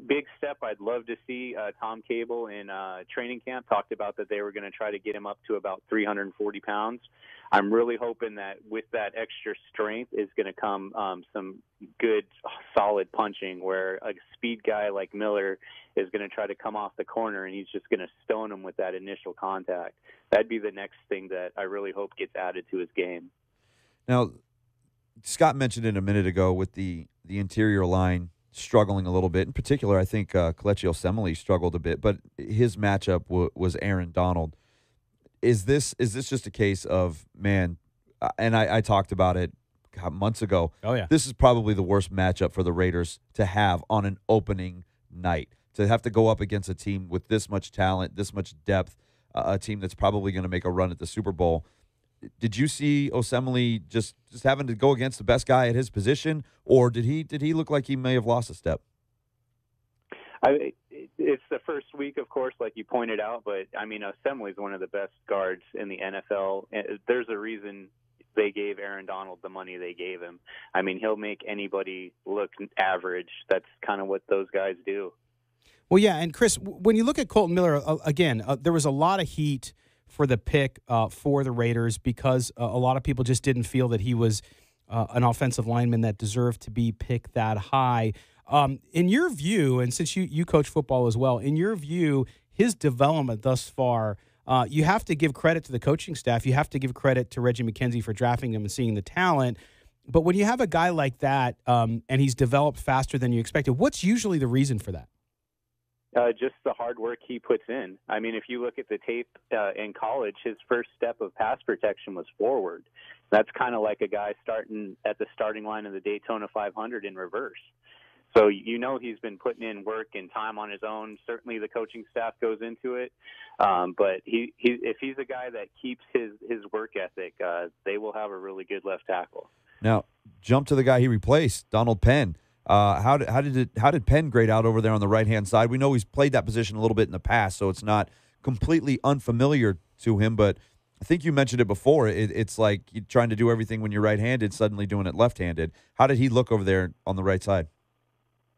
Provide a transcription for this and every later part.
big step I'd love to see. Tom Cable in training camp talked about that they were going to try to get him up to about 340 pounds. I'm really hoping that with that extra strength is going to come some good, solid punching, where a speed guy like Miller is going to try to come off the corner and he's just going to stone him with that initial contact. That'd be the next thing that I really hope gets added to his game. Now, Scott mentioned it a minute ago with the interior line struggling a little bit. In particular, I think Kelechi Osemele struggled a bit, but his matchup was Aaron Donald. Is this just a case of, man, and I talked about it months ago. Oh, yeah. This is probably the worst matchup for the Raiders to have on an opening night, to have to go up against a team with this much talent, this much depth, a team that's probably going to make a run at the Super Bowl. Did you see Osemele just having to go against the best guy at his position, or did he look like he may have lost a step? It's the first week, of course, like you pointed out, but, I mean, Osemele is one of the best guards in the NFL. There's a reason they gave Aaron Donald the money they gave him. I mean, he'll make anybody look average. That's kind of what those guys do. Well, yeah, and Chris, when you look at Colton Miller, again, there was a lot of heat for the pick for the Raiders because a lot of people just didn't feel that he was an offensive lineman that deserved to be picked that high. In your view, and since you coach football as well, in your view, his development thus far, you have to give credit to the coaching staff. You have to give credit to Reggie McKenzie for drafting him and seeing the talent. But when you have a guy like that and he's developed faster than you expected, what's usually the reason for that? Just the hard work he puts in. I mean, if you look at the tape in college, his first step of pass protection was forward. That's kind of like a guy starting at the starting line of the Daytona 500 in reverse. So you know he's been putting in work and time on his own. Certainly the coaching staff goes into it. But if he's a guy that keeps his work ethic, they will have a really good left tackle. Now, jump to the guy he replaced, Donald Penn. How did Penn grade out over there on the right-hand side? We know he's played that position a little bit in the past, so it's not completely unfamiliar to him. But I think you mentioned it before. It's like you're trying to do everything when you're right-handed, suddenly doing it left-handed. How did he look over there on the right side?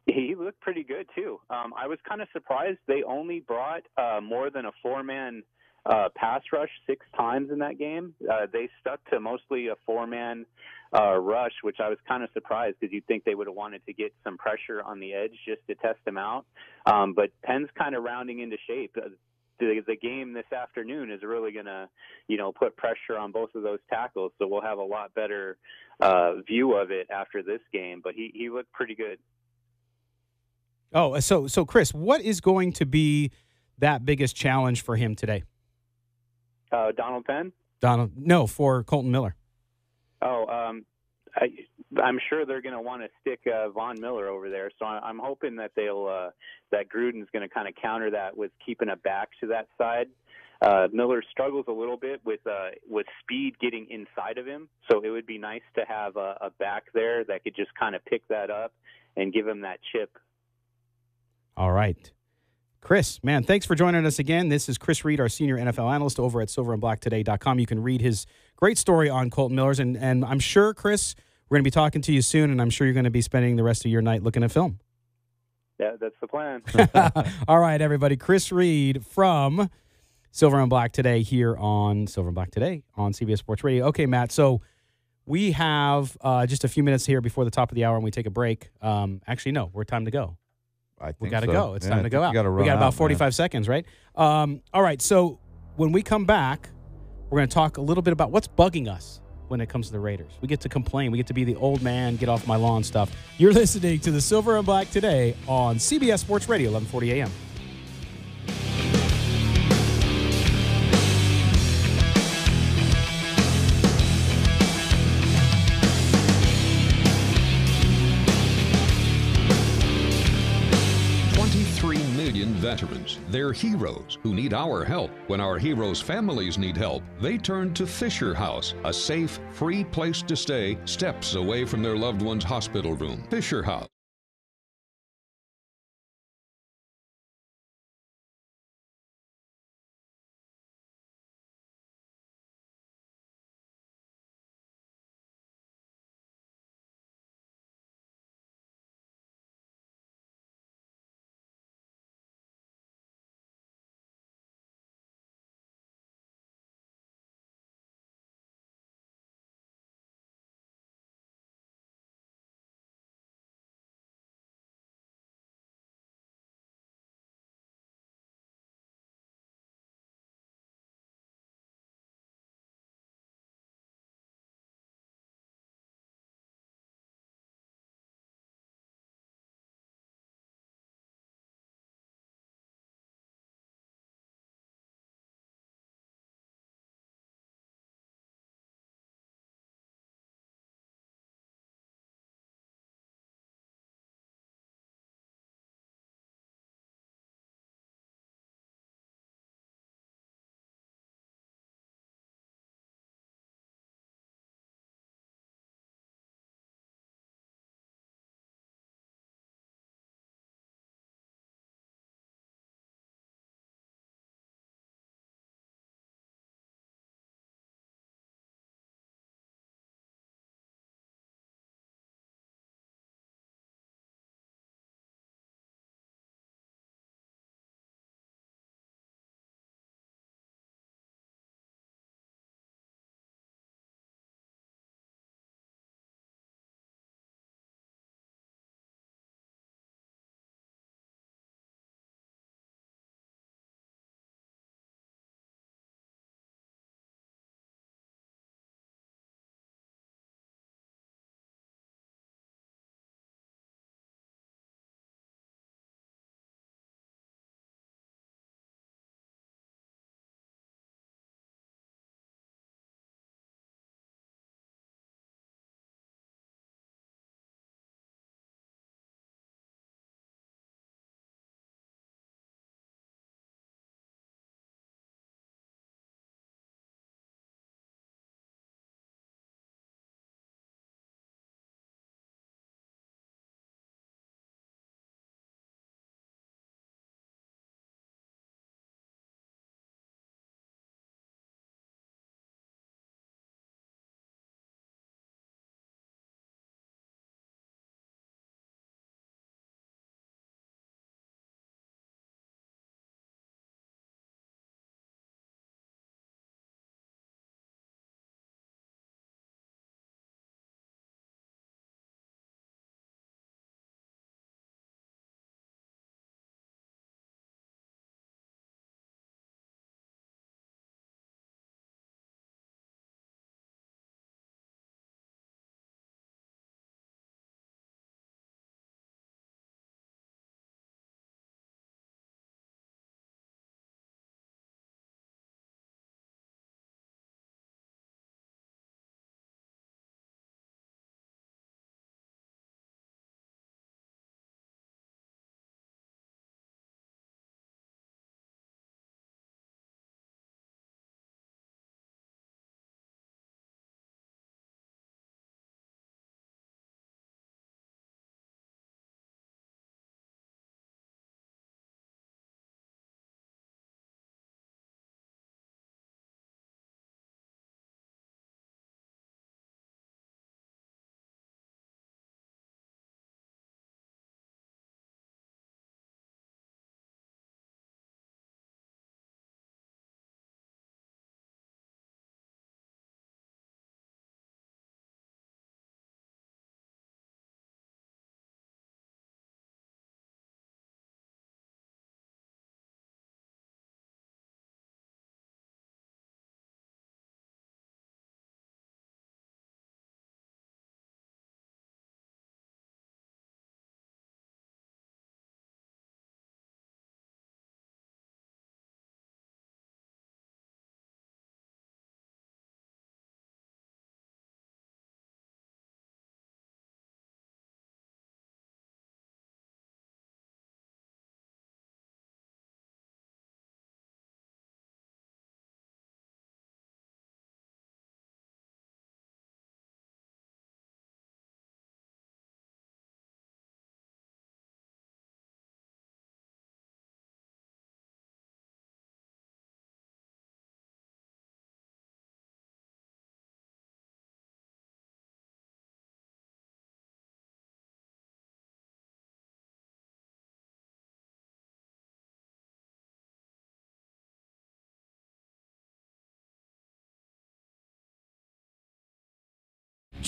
He looked pretty good, too. I was kind of surprised they only brought more than a four-man pass rush 6 times in that game. They stuck to mostly a four-man rush, which I was kind of surprised because you'd think they would have wanted to get some pressure on the edge just to test them out. But Penn's kind of rounding into shape. The game this afternoon is really going to, put pressure on both of those tackles. So we'll have a lot better view of it after this game. But he looked pretty good. Oh, so Chris, what is going to be that biggest challenge for him today? Donald Penn? No, for Colton Miller. Oh, I'm sure they're going to want to stick Von Miller over there. So I'm hoping that that Gruden's going to kind of counter that with keeping a back to that side. Miller struggles a little bit with speed getting inside of him. So it would be nice to have a back there that could just kind of pick that up and give him that chip. All right. Chris, man, thanks for joining us again. This is Chris Reed, our senior NFL analyst over at silverandblacktoday.com. You can read his great story on Colton Miller's, and I'm sure, Chris, we're going to be talking to you soon, and I'm sure you're going to be spending the rest of your night looking at film. Yeah, that's the plan. All right, everybody. Chris Reed from Silver and Black Today here on Silver and Black Today on CBS Sports Radio. Okay, Matt, so we have just a few minutes here before the top of the hour, and we take a break. Actually, no, we're time to go. We got to go. It's time to go out. We got about 45 seconds, right? All right, so when we come back, we're going to talk a little bit about what's bugging us when it comes to the Raiders. We get to complain. We get to be the old man, get off my lawn stuff. You're listening to the Silver and Black Today on CBS Sports Radio, 1140 a.m. Veterans. They're heroes who need our help. When our heroes' families need help, they turn to Fisher House, a safe, free place to stay steps away from their loved one's hospital room. Fisher House.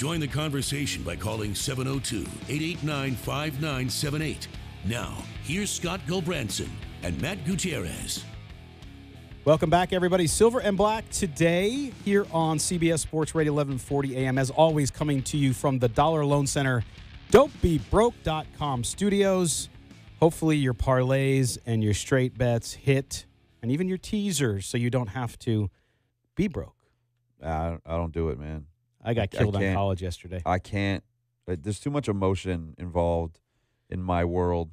Join the conversation by calling 702-889-5978. Now, here's Scott Gulbranson and Matt Gutierrez. Welcome back, everybody. Silver and Black today here on CBS Sports Radio 1140 AM. As always, coming to you from the Dollar Loan Center, Don'tBeBroke.com studios. Hopefully your parlays and your straight bets hit, and even your teasers, so you don't have to be broke. I don't do it, man. I got killed on college yesterday. I can't. There's too much emotion involved in my world.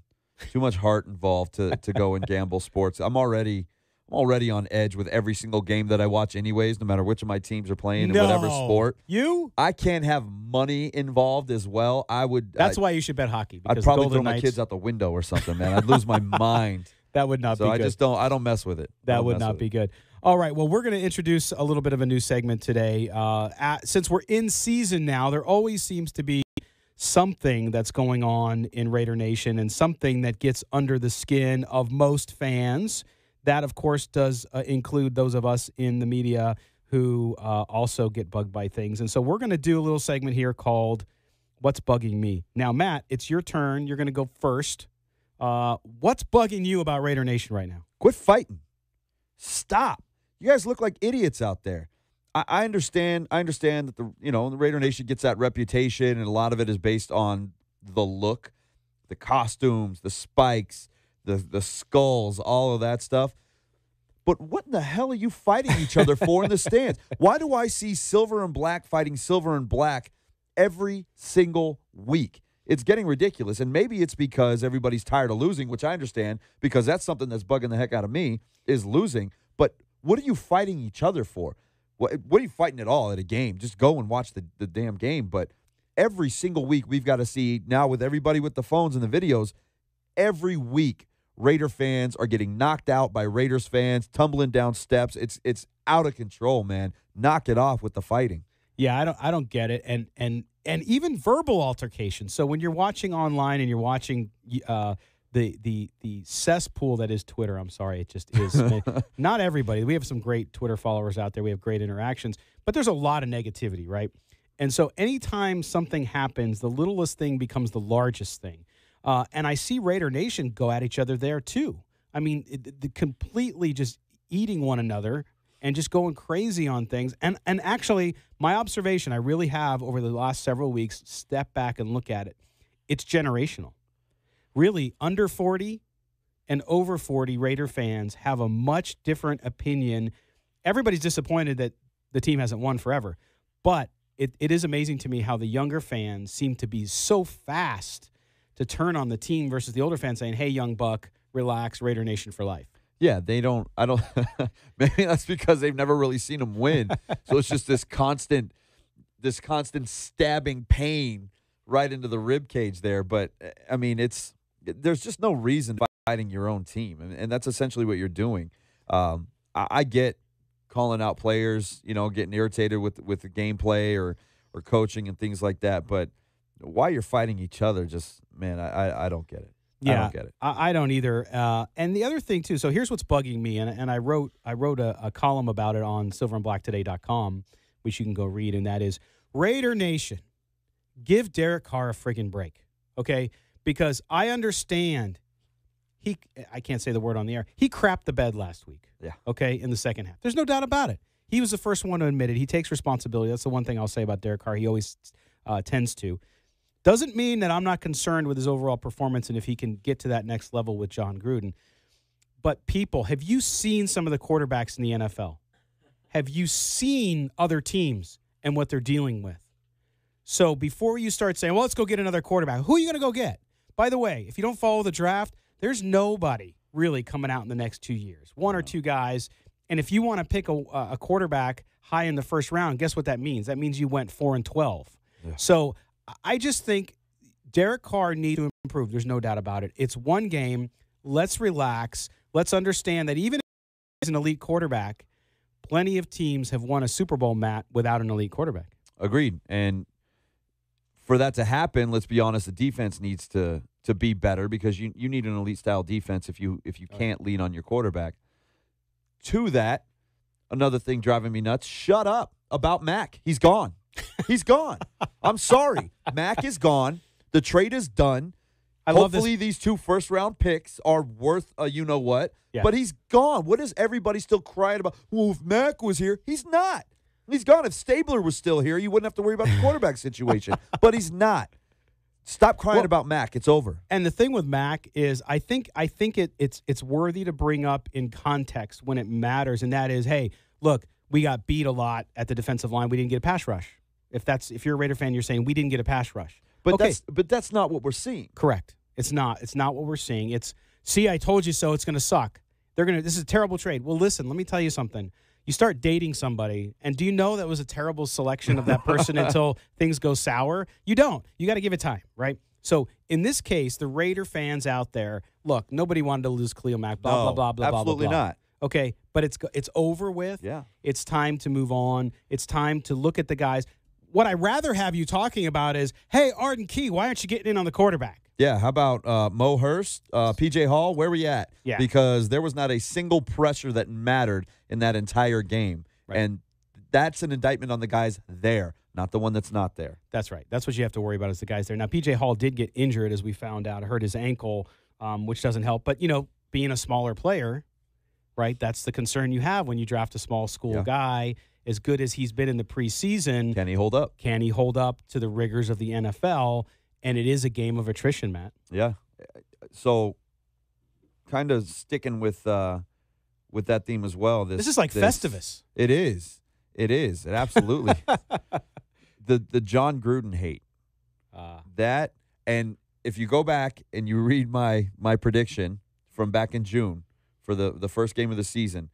Too much heart involved to go and gamble sports. I'm already on edge with every single game that I watch anyways, no matter which of my teams are playing in whatever sport. You? I can't have money involved as well. That's why you should bet hockey. I'd probably throw my kids out the window or something, man. I'd lose my mind. That would not be good. So I don't mess with it. That would not be good. All right, well, we're going to introduce a little bit of a new segment today. Since we're in season now, there always seems to be something that's going on in Raider Nation and something that gets under the skin of most fans. That, of course, does include those of us in the media who also get bugged by things. And so we're going to do a little segment here called What's Bugging Me? Now, Matt, it's your turn. You're going to go first. What's bugging you about Raider Nation right now? Quit fighting. Stop. You guys look like idiots out there. I understand that the Raider Nation gets that reputation, and a lot of it is based on the look, the costumes, the spikes, the skulls, all of that stuff. But what in the hell are you fighting each other for in the stands? Why do I see silver and black fighting silver and black every single week? It's getting ridiculous, and maybe it's because everybody's tired of losing, which I understand, because that's something that's bugging the heck out of me, is losing. But what are you fighting each other for? What are you fighting at all at a game? Just go and watch the damn game. But every single week we've got to see, now with everybody with the phones and the videos, every week Raider fans are getting knocked out by Raiders fans, tumbling down steps. It's out of control, man. Knock it off with the fighting. Yeah, I don't get it. And even verbal altercations. So when you're watching online and you're watching the cesspool that is Twitter, I'm sorry, it just is. Not everybody. We have some great Twitter followers out there. We have great interactions, but there's a lot of negativity, right? And so anytime something happens, the littlest thing becomes the largest thing. And I see Raider Nation go at each other there too. I mean, completely just eating one another and just going crazy on things. And actually, my observation, I really have over the last several weeks, step back and look at it. It's generational. Really, under 40 and over 40 Raider fans have a much different opinion. Everybody's disappointed that the team hasn't won forever. But it is amazing to me how the younger fans seem to be so fast to turn on the team versus the older fans saying, hey, young buck, relax, Raider Nation for life. Yeah, maybe that's because they've never really seen them win. So it's just this constant stabbing pain right into the rib cage there. But, I mean, there's just no reason fighting your own team, and that's essentially what you're doing. I get calling out players, getting irritated with the gameplay or coaching and things like that. But why you're fighting each other, just, man, I don't get it. Yeah, I don't get it. I don't either. And the other thing, too, so here's what's bugging me, and I wrote a column about it on silverandblacktoday.com, which you can go read, and that is, Raider Nation, give Derek Carr a friggin' break, okay? Because I understand I can't say the word on the air, he crapped the bed last week, okay, in the second half. There's no doubt about it. He was the first one to admit it. He takes responsibility. That's the one thing I'll say about Derek Carr. He always tends to. Doesn't mean that I'm not concerned with his overall performance and if he can get to that next level with John Gruden. But people, have you seen some of the quarterbacks in the NFL? Have you seen other teams and what they're dealing with? So before you start saying, well, let's go get another quarterback, who are you going to go get? By the way, if you don't follow the draft, there's nobody really coming out in the next 2 years. One or two guys. And if you want to pick a quarterback high in the first round, guess what that means? That means you went 4-12. Yeah. So I just think Derek Carr needs to improve. There's no doubt about it. It's one game. Let's relax. Let's understand that even if he's an elite quarterback, plenty of teams have won a Super Bowl, Matt, without an elite quarterback. Agreed. And for that to happen, let's be honest, the defense needs to be better because you need an elite style defense if you can't lean on your quarterback. To that, another thing driving me nuts, shut up about Mac. He's gone. He's gone. I'm sorry. Mac is gone. The trade is done. Hopefully these 2 first-round picks are worth a you-know-what. Yeah. But he's gone. What is everybody still crying about? Well, if Mac was here, he's not. He's gone. If Stabler was still here, you wouldn't have to worry about the quarterback situation. But he's not. Stop crying about Mac. It's over. And the thing with Mac is I think it's worthy to bring up in context when it matters, and that is, hey, look, we got beat a lot at the defensive line. We didn't get a pass rush. If you're a Raider fan, you're saying we didn't get a pass rush. But that's not what we're seeing. Correct. It's not. It's not what we're seeing. It's, see, I told you so. It's going to suck. This is a terrible trade. Well, listen, let me tell you something. You start dating somebody, and do you know that was a terrible selection of that person until things go sour? You don't. You got to give it time, right? So in this case, the Raider fans out there, look, nobody wanted to lose Khalil Mack, blah, blah, blah, blah, blah, blah. Absolutely not. Okay, but it's over with. Yeah. It's time to move on. It's time to look at the guys. What I'd rather have you talking about is, hey, Arden Key, why aren't you getting in on the quarterback? Yeah, how about Mo Hurst, P.J. Hall? Where were you at? Yeah. Because there was not a single pressure that mattered in that entire game. Right. And that's an indictment on the guys there, not the one that's not there. That's right. That's what you have to worry about is the guys there. Now, P.J. Hall did get injured, as we found out. Hurt his ankle, which doesn't help. But, being a smaller player, right, that's the concern you have when you draft a small school guy. As good as he's been in the preseason. Can he hold up? Can he hold up to the rigors of the NFL? And it is a game of attrition, Matt. Yeah. So, kind of sticking with that theme as well. This is like Festivus. It is. It absolutely. the John Gruden hate. That, and if you go back and you read my prediction from back in June for the first game of the season,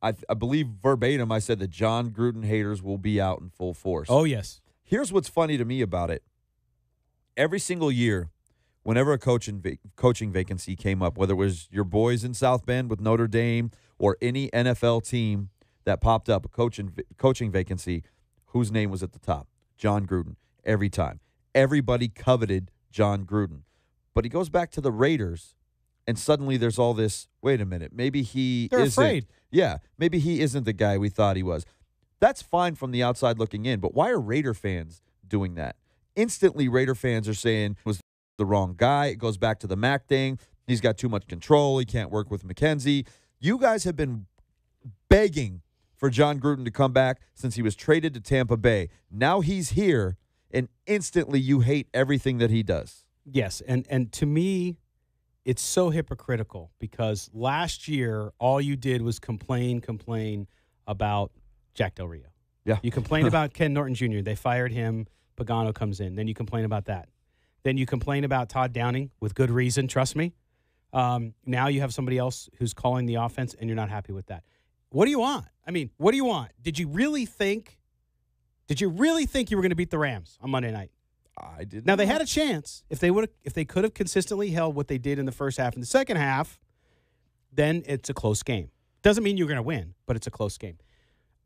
I believe verbatim I said that John Gruden haters will be out in full force. Oh, yes. Here's what's funny to me about it. Every single year, whenever a coaching vacancy came up, whether it was your boys in South Bend with Notre Dame or any NFL team that popped up, a coaching vacancy, whose name was at the top? John Gruden. Every time. Everybody coveted John Gruden. But he goes back to the Raiders, and suddenly there's all this, wait a minute, maybe They're afraid. Yeah, maybe he isn't the guy we thought he was. That's fine from the outside looking in, but why are Raider fans doing that? Instantly, Raider fans are saying it was the wrong guy. It goes back to the Mac thing. He's got too much control. He can't work with McKenzie. You guys have been begging for John Gruden to come back since he was traded to Tampa Bay. Now he's here, and instantly you hate everything that he does. Yes, and to me, it's so hypocritical because last year all you did was complain about Jack Del Rio. Yeah. You complained about Ken Norton Jr. They fired him. Pagano comes in. Then you complain about that. Then you complain about Todd Downing with good reason, trust me. Now you have somebody else who's calling the offense, and you're not happy with that. What do you want? I mean, what do you want? Did you really think you were going to beat the Rams on Monday night? I didn't. Now, they had a chance. If they could have consistently held what they did in the first half and the second half, then it's a close game. Doesn't mean you're going to win, but it's a close game.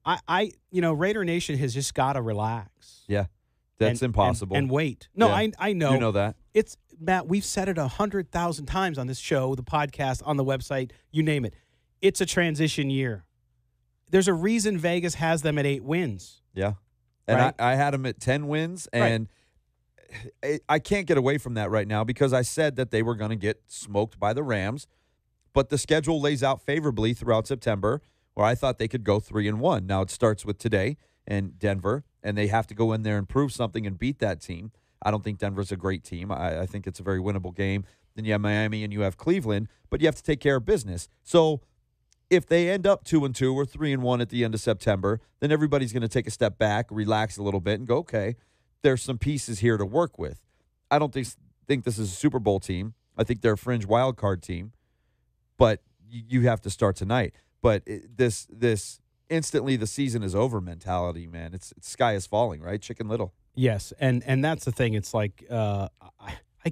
Raider Nation has just got to relax. Yeah. That's impossible. And wait. No, yeah. I know. You know that. It's, Matt, we've said it 100,000 times on this show, the podcast, on the website, you name it. It's a transition year. There's a reason Vegas has them at 8 wins. Yeah. And right? I had them at 10 wins, and I can't get away from that right now because I said that they were going to get smoked by the Rams, but the schedule lays out favorably throughout September where I thought they could go 3-1. Now it starts with today and Denver, and they have to go in there and prove something and beat that team. I don't think Denver's a great team. I think it's a very winnable game. Then you have Miami and you have Cleveland, but you have to take care of business. So if they end up 2-2 or 3-1 at the end of September, then everybody's going to take a step back, relax a little bit, and go, okay, there's some pieces here to work with. I don't think this is a Super Bowl team. I think they're a fringe wild card team, but you have to start tonight. But this instantly the season is over mentality, man. It's sky is falling, right? Chicken Little. Yes, and that's the thing. It's like I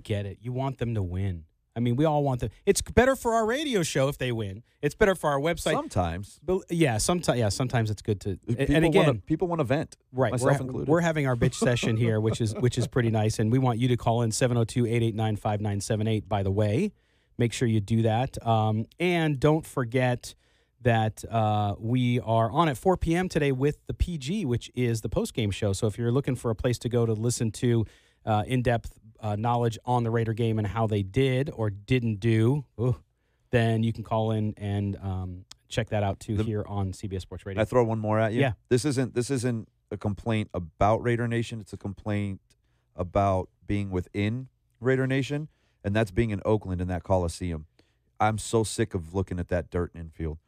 get it. You want them to win. I mean, we all want them. It's better for our radio show if they win. It's better for our website. Sometimes. But sometimes it's good to. People want to vent, right? Myself included. We're having our bitch session here, which is pretty nice, and we want you to call in 702-889-5978. By the way, make sure you do that, and don't forget that we are on at 4 p.m. today with the PG, which is the postgame show. So if you're looking for a place to go to listen to in-depth knowledge on the Raider game and how they did or didn't do, then you can call in and check that out too here on CBS Sports Radio. I throw one more at you. Yeah. This isn't a complaint about Raider Nation. It's a complaint about being within Raider Nation, and that's being in Oakland in that Coliseum. I'm so sick of looking at that dirt infield.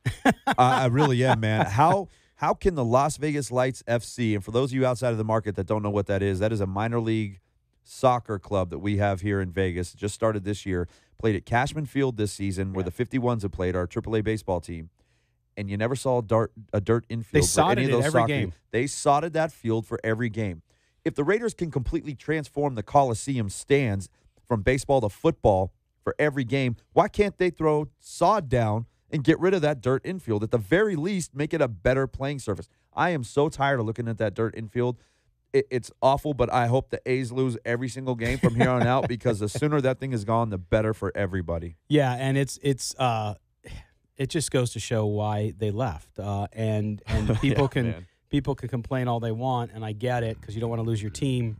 I really am, man. How can the Las Vegas Lights FC, and for those of you outside of the market that don't know what that is a minor league soccer club that we have here in Vegas. It just started this year. Played at Cashman Field this season, where the 51s have played, our AAA baseball team. And you never saw a dirt infield. They for any sodded of those it every soccer game. teams. They sodded that field for every game. If the Raiders can completely transform the Coliseum stands from baseball to football for every game, why can't they throw sod down and get rid of that dirt infield? At the very least, make it a better playing surface. I am so tired of looking at that dirt infield. It's awful, but I hope the A's lose every single game from here on out, because the sooner that thing is gone, the better for everybody. Yeah, and it just goes to show why they left. And people people can complain all they want, and I get it, because you don't want to lose your team.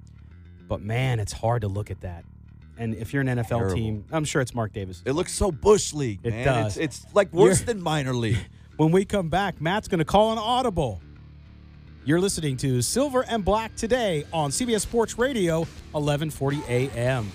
But man, it's hard to look at that. And if you're an NFL Terrible. team, I'm sure it's Mark Davis. It looks so Bush League, It man. does. It's like worse than minor league. When we come back, Matt's going to call an audible. You're listening to Silver and Black today on CBS Sports Radio, 1140 a.m.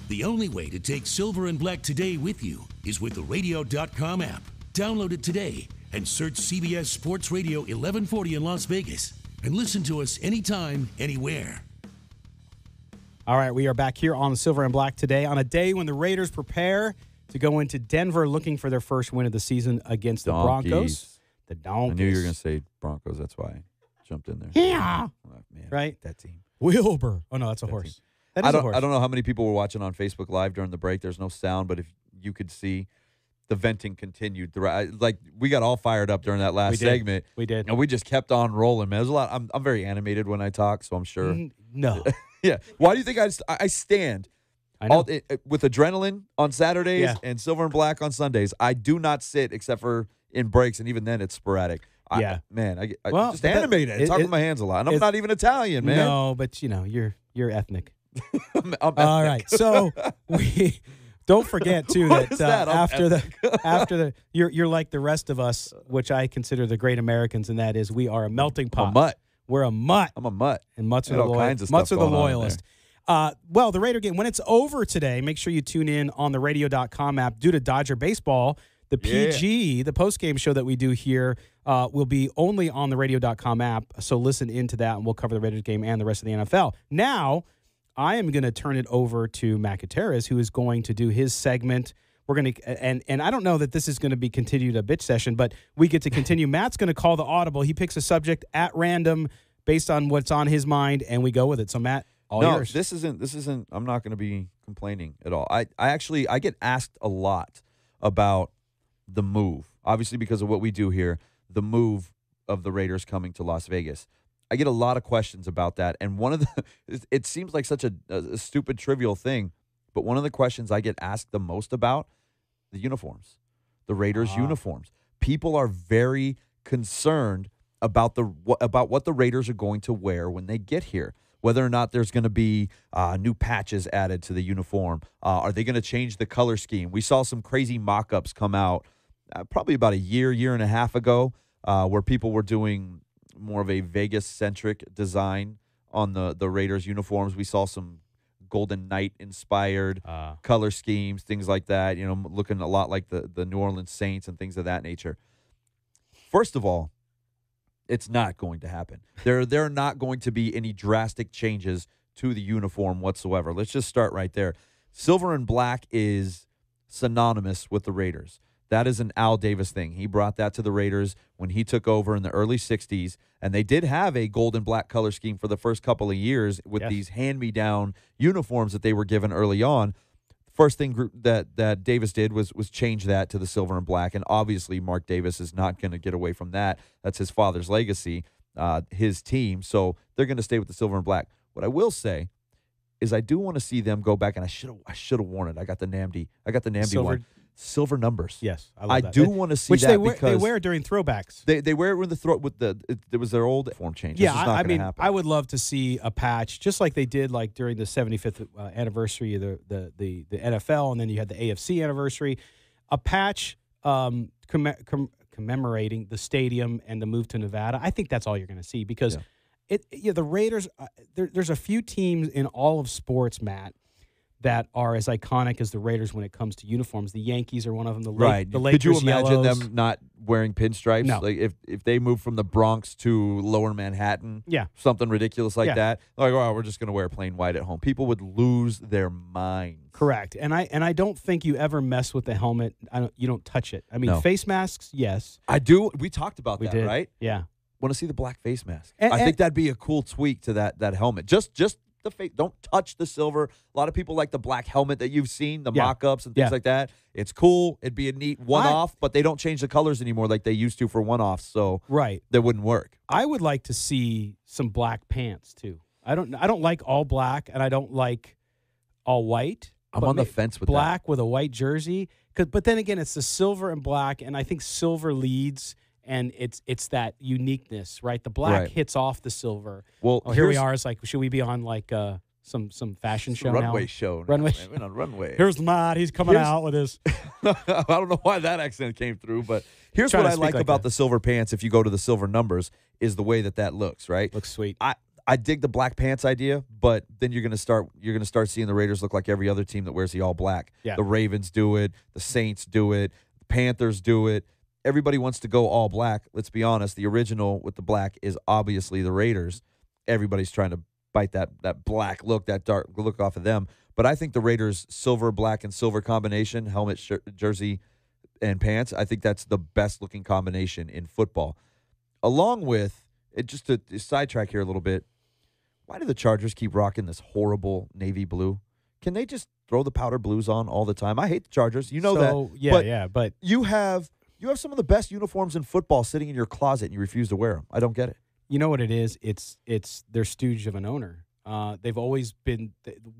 The only way to take Silver and Black today with you is with the radio.com app. Download it today and search CBS Sports Radio 1140 in Las Vegas and listen to us anytime, anywhere. All right, we are back here on Silver and Black today on a day when the Raiders prepare to go into Denver looking for their first win of the season against the Broncos. The Donkeys. I knew you were going to say Broncos. That's why I jumped in there. Yeah. Oh, man, right? That team. Wilbur. Oh, no, that's a horse. That is a horse. I don't know how many people were watching on Facebook Live during the break. There's no sound, but if you could see, the venting continued throughout. Like, we got all fired up during that last segment. We did. And we just kept on rolling, man. There's a lot. I'm very animated when I talk, so I'm sure. No. Yeah. Why do you think I stand with adrenaline on Saturdays and Silver and Black on Sundays? I do not sit except for in breaks, and even then it's sporadic. I just animated. I talk with my hands a lot. And I'm not even Italian, man. No, but, you're ethnic. I'm ethnic. All right. So we don't forget, too, that after the you're like the rest of us, which I consider the great Americans, and that is we are a melting pot. I'm a mutt. We're a mutt. I'm a mutt. And mutts are the loyalist. Well, the Raider game, when it's over today, make sure you tune in on the radio.com app. Due to Dodger baseball, the PG, the post-game show that we do here, will be only on the radio.com app. So listen into that, and we'll cover the Raiders game and the rest of the NFL. Now, I am going to turn it over to Matt Gutierrez, who is going to do his segment. We're going to, and I don't know that this is going to be continued a bitch session, but we get to continue. Matt's going to call the audible. He picks a subject at random based on what's on his mind, and we go with it. So, Matt, all yours. This isn't. I'm not going to be complaining at all. I get asked a lot about the move, obviously because of what we do here, the move of the Raiders coming to Las Vegas. I get a lot of questions about that, and one of the it seems like such a stupid, trivial thing, but one of the questions I get asked the most about the uniforms, the Raiders uniforms. People are very concerned about what the Raiders are going to wear when they get here. Whether or not there's going to be new patches added to the uniform. Are they going to change the color scheme? We saw some crazy mock-ups come out probably about a year and a half ago where people were doing more of a Vegas-centric design on the Raiders uniforms. We saw some Golden Knight-inspired color schemes, things like that, looking a lot like the New Orleans Saints and things of that nature. First of all, it's not going to happen. There are not going to be any drastic changes to the uniform whatsoever. Let's just start right there. Silver and black is synonymous with the Raiders. That is an Al Davis thing. He brought that to the Raiders when he took over in the early 60s, and they did have a gold and black color scheme for the first couple of years with these hand-me-down uniforms that they were given early on. First thing that Davis did was change that to the silver and black, and obviously Mark Davis is not going to get away from that. That's his father's legacy, his team, so they're going to stay with the silver and black. What I will say is I do want to see them go back, and I should have worn it. I got the Namdi one. Silver numbers. Yes, I love that. I do want to see which that because they wear during throwbacks. They wear it with the throw with there was their old form change. Yeah, I mean, I would love to see a patch just like they did like during the 75th anniversary of the NFL, and then you had the AFC anniversary. A patch commemorating the stadium and the move to Nevada. I think that's all you're going to see because the Raiders. There's a few teams in all of sports, Matt, that are as iconic as the Raiders when it comes to uniforms. The Yankees are one of them. The Lakers Could you imagine yellows. them not wearing pinstripes? No. Like if they moved from the Bronx to Lower Manhattan, something ridiculous like that. Like, oh, we're just going to wear plain white at home. People would lose their minds. Correct. And I don't think you ever mess with the helmet. You don't touch it. I mean, face masks, yes. I do. We talked about that, did. right? Yeah. Want to see the black face mask. I think that'd be a cool tweak to that helmet. Just the face. Don't touch the silver. A lot of people like the black helmet that you've seen, the mock-ups and things like that. It's cool. It'd be a neat one-off, but they don't change the colors anymore like they used to for one-offs, so that wouldn't work. I would like to see some black pants too. I don't like all black, and I don't like all white. I'm on the fence with black with a white jersey. But then again, it's the silver and black, and I think silver leads. And it's that uniqueness, right? The black hits off the silver. Well, here we are. It's like, should we be on like some fashion show now? Runway show. Runway. On a runway. Here's Matt. He's coming out with his. I don't know why that accent came through, but here's what I like about the silver pants. If you go to the silver numbers, is the way that looks. Right. Looks sweet. I dig the black pants idea, but then you're gonna start seeing the Raiders look like every other team that wears the all black. Yeah. The Ravens do it, the Saints do it, the Panthers do it. Everybody wants to go all black. Let's be honest, the original with the black is obviously the Raiders. Everybody's trying to bite that black look, that dark look off of them. But I think the Raiders' silver, black, and silver combination, helmet, jersey, and pants, I think that's the best looking combination in football. Along with, just to sidetrack here a little bit, why do the Chargers keep rocking this horrible navy blue? Can they just throw the powder blues on all the time? I hate the Chargers. You know that. But you have some of the best uniforms in football sitting in your closet and you refuse to wear them. I don't get it. you know what it is? It's their stooge of an owner. They've always been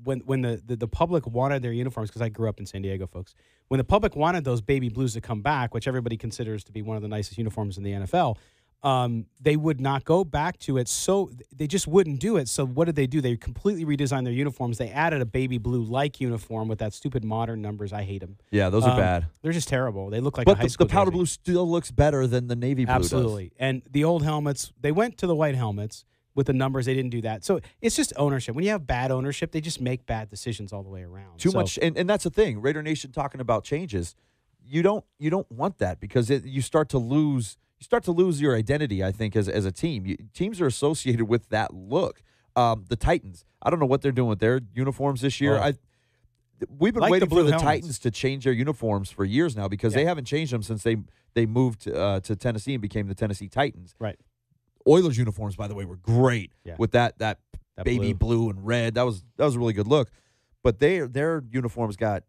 when the public wanted their uniforms, because I grew up in San Diego, folks. When the public wanted those baby blues to come back, which everybody considers to be one of the nicest uniforms in the NFL, they would not go back to it. So they just wouldn't do it. So what did they do? They completely redesigned their uniforms. They added a baby blue-like uniform with that stupid modern numbers. I hate them. Yeah, those are bad. They're just terrible. They look like a high school But the powder jersey. blue still looks better than the navy blue Absolutely. And the old helmets, they went to the white helmets with the numbers. They didn't do that. So it's just ownership. When you have bad ownership, they just make bad decisions all the way around. Too much, and that's the thing. Raider Nation talking about changes. You don't want that, because you start to lose your identity, I think, as a team. Teams are associated with that look. The Titans, I don't know what they're doing with their uniforms this year. We've been Like waiting the blue for the helmets. Titans to change their uniforms for years now, because they haven't changed them since they moved to Tennessee and became the Tennessee Titans. Right. Oilers uniforms, by the way, were great with that baby blue and red. That was a really good look. But their uniforms got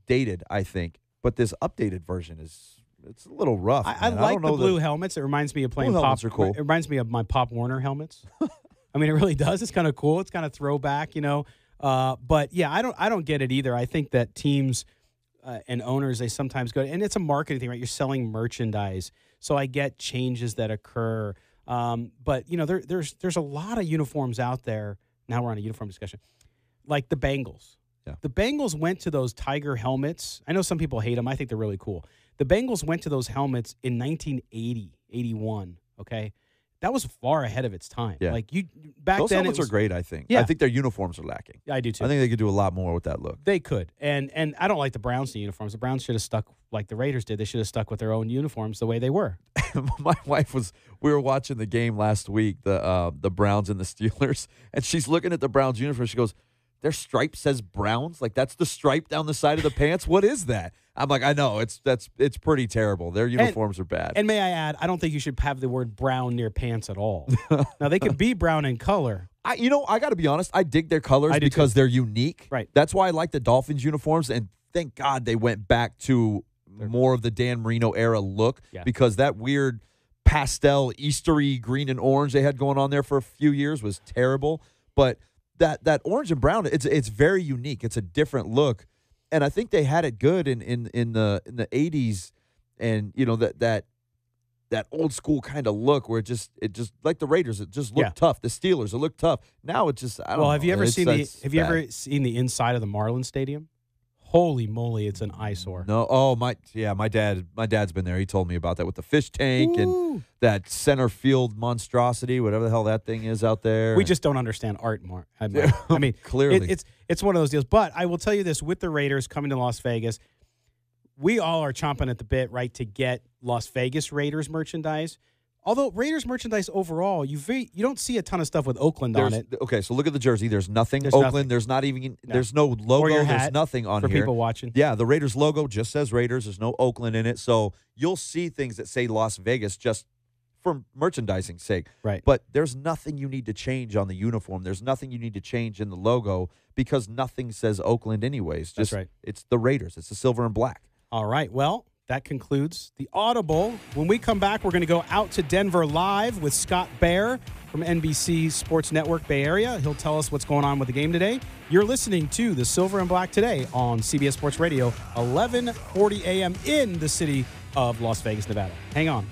dated, I think. But this updated version it's a little rough. I man. like don't the know blue helmets. It reminds me of playing Blue Pop. helmets are cool. It reminds me of my Pop Warner helmets. I mean, it really does. It's kind of cool. It's kind of throwback, you know. But yeah, I don't get it either. I think that teams and owners, they sometimes go, and it's a marketing thing, right? You're selling merchandise, so I get changes that occur. But you know, there's a lot of uniforms out there. Now we're on a uniform discussion, like the Bengals. Yeah. The Bengals went to those Tiger helmets. I know some people hate them. I think they're really cool. The Bengals went to those helmets in 1980, 81, okay? That was far ahead of its time. Yeah. Like back those then helmets are great, I think. Yeah. I think their uniforms are lacking. I do too. I think they could do a lot more with that look. They could. And I don't like the Browns uniforms. The Browns should have stuck like the Raiders did. They should have stuck with their own uniforms the way they were. My wife we were watching the game last week, the Browns and the Steelers, and she's looking at the Browns uniform. She goes, "Their stripe says Browns? Like that's the stripe down the side of the pants? What is that?" I'm like, I know, it's pretty terrible. Their uniforms are bad. And may I add, I don't think you should have the word brown near pants at all. Now they can be brown in color. I got to be honest, I dig their colors because they're unique. Right. That's why I like the Dolphins uniforms, and thank God they went back to more of the Dan Marino era look, because that weird pastel Eastery green and orange they had going on there for a few years was terrible. But that orange and brown, it's very unique. It's a different look, and I think they had it good in the 80s, and you know that old school kind of look where it just like the Raiders, it just looked tough. The Steelers, it looked tough. Now it just I don't know. Have you ever seen ever seen the inside of the Marlins Stadium? Holy moly, it's an eyesore. No, my dad's been there. He told me about that with the fish tank and that center field monstrosity, whatever the hell that thing is out there. We just don't understand art more. I mean, clearly, it's one of those deals. But I will tell you this: with the Raiders coming to Las Vegas, we all are chomping at the bit, right, to get Las Vegas Raiders merchandise. Although Raiders merchandise overall, you don't see a ton of stuff with Oakland on it. Okay, so look at the jersey. There's nothing There's Oakland. nothing. There's not even. There's no logo. Or your hat there's nothing on for here people watching. Yeah, the Raiders logo just says Raiders. There's no Oakland in it. So you'll see things that say Las Vegas just for merchandising's sake. Right. But there's nothing you need to change on the uniform. There's nothing you need to change in the logo, because nothing says Oakland anyways. That's right. It's the Raiders. It's the silver and black. All right. Well, that concludes the Audible. When we come back, we're going to go out to Denver live with Scott Bair from NBC Sports Network Bay Area. He'll tell us what's going on with the game today. You're listening to the Silver and Black Today on CBS Sports Radio, 11:40 a.m. in the city of Las Vegas, Nevada. Hang on.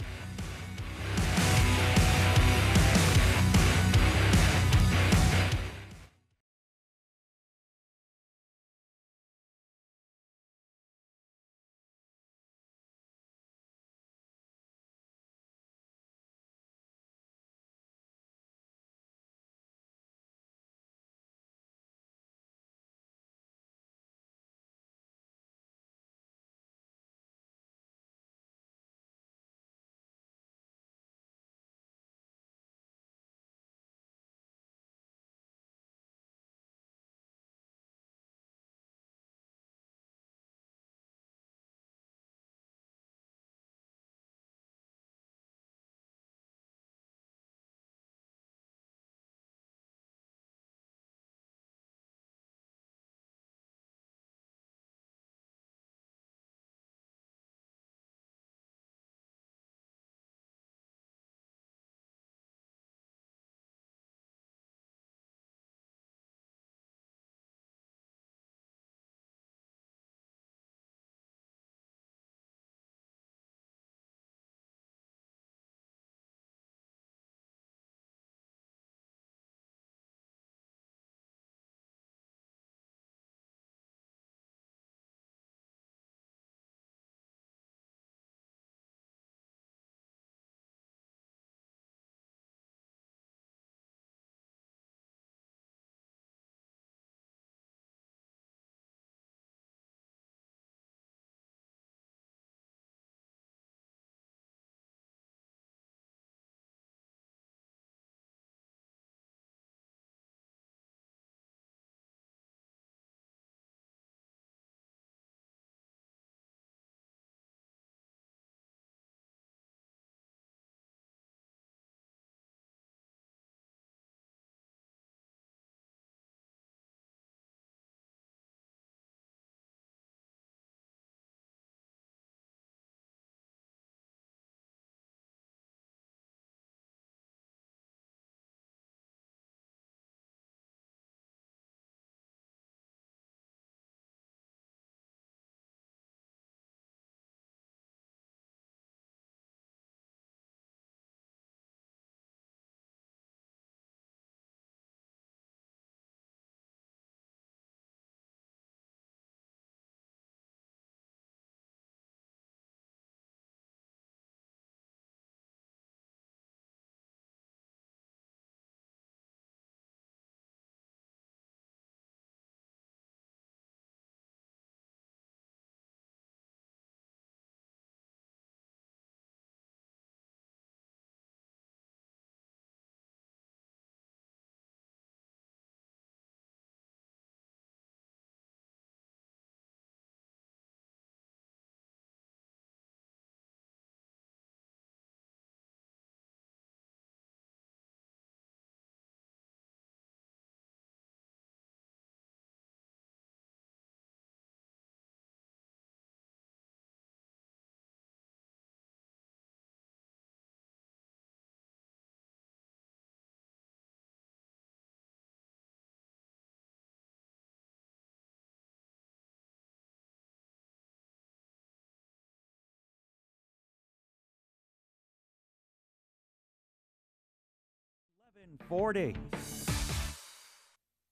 40.